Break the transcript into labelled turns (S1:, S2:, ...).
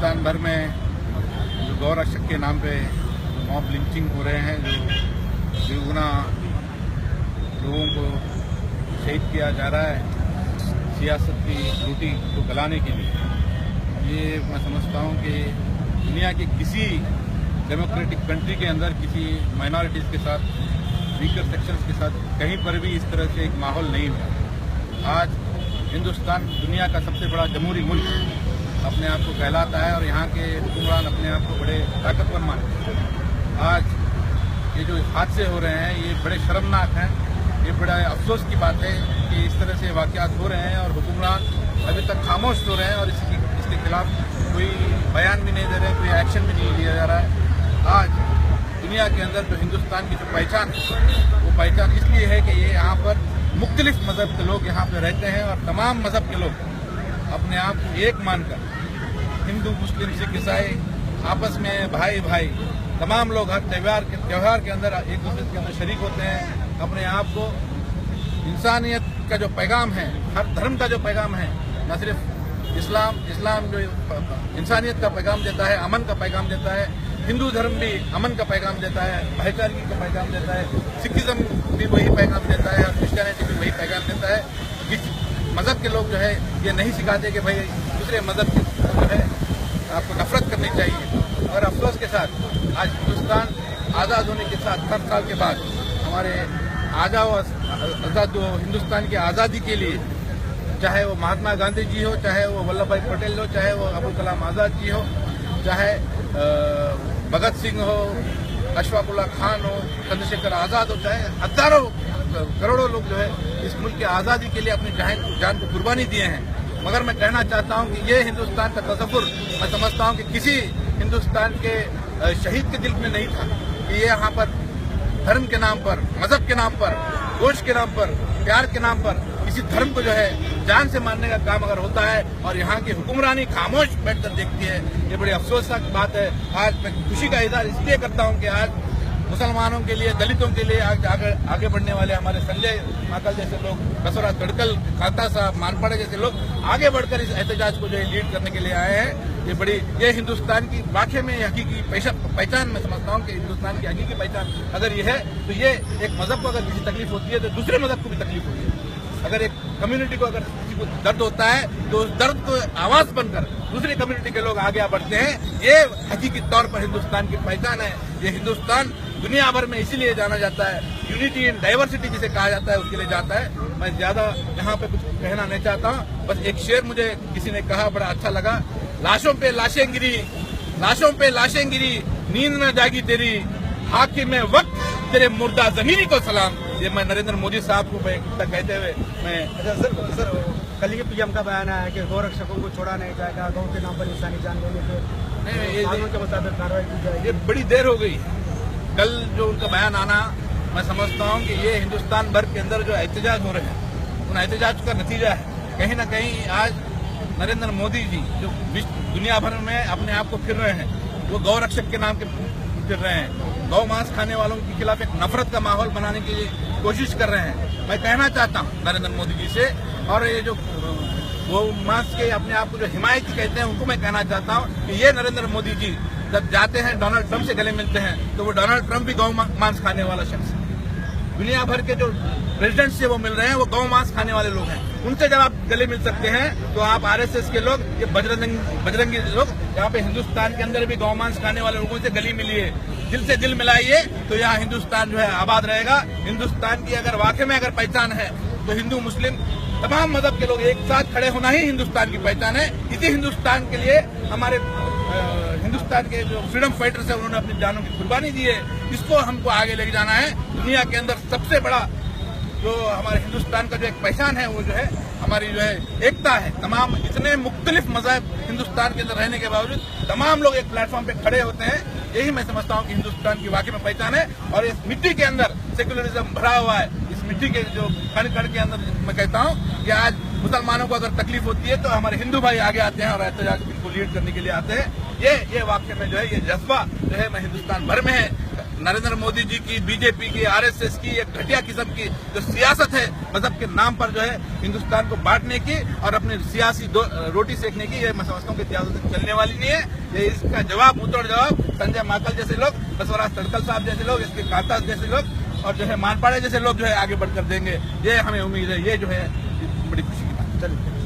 S1: हिंदुस्तान भर में जो गौरक्षक के नाम पे मॉब लिंचिंग हो रहे हैं, जो बेगुना लोगों को शहीद किया जा रहा है सियासत की रोटी को गलाने के लिए, ये मैं समझता हूँ कि दुनिया के किसी डेमोक्रेटिक कंट्री के अंदर किसी माइनॉरिटीज़ के साथ, वीकर सेक्शंस के साथ कहीं पर भी इस तरह से एक माहौल नहीं हुआ। आज हिंदुस्तान दुनिया का सबसे बड़ा जमहूरी मुल्क अपने आप को कहलाता है और यहाँ के हुक्मरान अपने आप को बड़े ताकतवर मानते हैं। आज ये जो हादसे हो रहे हैं ये बड़े शर्मनाक हैं। ये बड़ा अफसोस की बात है कि इस तरह से वाक़यात हो रहे हैं और हुक्मरान अभी तक खामोश हो रहे हैं और इसके खिलाफ कोई बयान भी नहीं दे रहे, कोई एक्शन भी नहीं लिया जा रहा है। आज दुनिया के अंदर जो हिंदुस्तान की जो पहचान है वो पहचान इसलिए है कि ये यहाँ पर मुख्तलिफ मज़हब के लोग यहाँ पर रहते हैं और तमाम मज़हब के लोग अपने आप को एक मानकर, हिंदू मुस्लिम सिख ईसाई आपस में भाई भाई तमाम लोग हर त्यौहार के अंदर एक दूसरे के अंदर शरीक होते हैं। अपने आप को इंसानियत का जो पैगाम है, हर धर्म का जो पैगाम है, न सिर्फ इस्लाम जो इंसानियत का पैगाम देता है, अमन का पैगाम देता है, हिंदू धर्म भी अमन का पैगाम देता है, भाईचारगी का पैगाम देता है, सिखिज्म भी वही पैगाम देता है और क्रिश्चियनिटी भी वही पैगाम देता है। इस मज़हब के लोग जो है ये नहीं सिखाते कि भाई दूसरे मज़हब की जो है आपको नफरत करनी चाहिए। और अफसोस के साथ आज हिंदुस्तान आज़ाद होने के साथ 7 साल के बाद हमारे आज़ाद हिंदुस्तान की आज़ादी के लिए, चाहे वो महात्मा गांधी जी हो, चाहे वो वल्लभ भाई पटेल हो, चाहे वो अबुल कलाम आज़ाद जी हो, चाहे भगत सिंह हो, अशफाक उल्लाह खान हो, चंद्रशेखर आज़ाद हो, चाहे हजारों करोड़ों लोग जो है इस मुल्क की आज़ादी के लिए अपनी जान को कुर्बानी दिए हैं। मगर मैं कहना चाहता हूं कि ये हिंदुस्तान का तसव्वुर मैं समझता हूं कि किसी हिंदुस्तान के शहीद के दिल में नहीं था कि ये यहाँ पर धर्म के नाम पर, मजहब के नाम पर, गोश्त के नाम पर, प्यार के नाम पर किसी धर्म को जो है जान से मारने का काम अगर होता है और यहाँ की हुक्मरानी खामोश बैठकर देखती है, ये बड़ी अफसोसनाक बात है। आज मैं खुशी का इजहार इसलिए करता हूँ कि आज मुसलमानों के लिए, दलितों के लिए आगे बढ़ने वाले हमारे संजय माकल जैसे लोग, बसवराज तड़कल, खाता साहब, मानपाड़े जैसे लोग आगे बढ़कर इस एहतजाज को जो है लीड करने के लिए आए हैं। ये हिंदुस्तान की वाकई में हकीकी पहचान मैं समझता हूँ कि हिंदुस्तान की हकीकी पहचान अगर ये है तो ये एक मजहब को अगर किसी तकलीफ होती है तो दूसरे मजहब को भी तकलीफ होती है। अगर एक कम्युनिटी को अगर किसी को दर्द होता है तो उस दर्द को आवाज बनकर दूसरी कम्युनिटी के लोग आगे बढ़ते हैं। ये हकीकी तौर पर हिंदुस्तान की पहचान है। ये हिंदुस्तान दुनिया भर में इसीलिए जाना जाता है, यूनिटी इन डाइवर्सिटी जिसे कहा जाता है उसके लिए जाता है। मैं ज्यादा यहाँ पे कुछ कहना नहीं चाहता हूँ, बस एक शेर मुझे किसी ने कहा बड़ा अच्छा लगा, लाशों पे लाशें गिरी, लाशों पे लाशें गिरी, नींद न जागी तेरी, हाकिम वक्त तेरे मुर्दा जमीनी को सलाम। ये मैं नरेंद्र मोदी साहब को कहते हुए मैं
S2: सर कल ये पीएम का बयान आया कि गौरक्षकों को छोड़ा नहीं जाएगा, गौ के नाम पर इंसानी जान लेने के कानून के मुताबिक कार्रवाई की जाएगी।
S1: ये बड़ी देर हो गई। कल जो उनका बयान आना, मैं समझता हूँ कि ये हिंदुस्तान भर के अंदर जो एहतजाज हो रहे हैं उन एहतजाज का नतीजा है। कहीं न कहीं आज नरेंद्र मोदी जी जो दुनिया भर में अपने आप को फिर रहे हैं, वो गौरक्षक के नाम के फिर रहे हैं, गौ मांस खाने वालों के खिलाफ एक नफरत का माहौल बनाने की कोशिश कर रहे हैं। मैं कहना चाहता हूँ नरेंद्र मोदी जी से, और ये जो गौ मांस के अपने आप को जो हिमायती कहते हैं उनको मैं कहना चाहता हूँ कि ये नरेंद्र मोदी जी जब जाते हैं डोनाल्ड ट्रंप से गले मिलते हैं तो वो डोनाल्ड ट्रंप भी गौ मांस खाने वाला शख्स है। दुनिया भर के जो प्रेसिडेंट से वो मिल रहे हैं वो गौ मांस खाने वाले लोग हैं। उनसे जब आप गले मिल सकते हैं तो आप आरएसएस के लोग, ये बजरंगी लोग, यहाँ पे हिंदुस्तान के अंदर भी गौ मांस खाने वाले लोगों से गले मिलिए, दिल से दिल मिलाइए, तो यहाँ हिंदुस्तान जो है आबाद रहेगा। हिंदुस्तान की अगर वाकई में अगर पहचान है तो हिंदू मुस्लिम तमाम मजहब के लोग एक साथ खड़े होना ही हिंदुस्तान की पहचान है। इसी हिंदुस्तान के लिए हमारे हिंदुस्तान के जो फ्रीडम फाइटर्स है उन्होंने अपनी जानों की कुर्बानी दी है। इसको हमको आगे लेके जाना है। दुनिया के अंदर सबसे बड़ा जो हमारे हिंदुस्तान का जो एक पहचान है वो जो है हमारी जो है एकता है। तमाम इतने मुख्तलिफ मज़हब हिंदुस्तान के अंदर रहने के बावजूद तमाम लोग एक प्लेटफॉर्म पे खड़े होते हैं। यही मैं समझता हूँ कि हिंदुस्तान की वाकई में पहचान है। और इस मिट्टी के अंदर सेक्युलरिज्म भरा हुआ है। इस मिट्टी के जो कण कण के अंदर मैं कहता हूँ कि आज मुसलमानों को अगर तकलीफ होती है तो हमारे हिंदू भाई आगे आते हैं और एहतजाज को लीड करने के लिए आते हैं। ये वाकई में जो है ये जज्बा जो है मैं हिंदुस्तान भर में है नरेंद्र मोदी जी की, बीजेपी की, आरएसएस की एक घटिया किस्म की जो सियासत है मजहब के नाम पर जो है हिंदुस्तान को बांटने की और अपनी सियासी रोटी सेकने की, ये मैं समझता हूँ कि इतिहास से चलने वाली नहीं है। ये इसका जवाब, मुंहतोड़ जवाब संजय माकल जैसे लोग, बसवराज तड़कल साहब जैसे लोग, इसके काता जैसे लोग और जो है मानपाड़े जैसे लोग जो है आगे बढ़कर देंगे। ये हमें उम्मीद है, ये जो है बड़ी खुशी की बात है।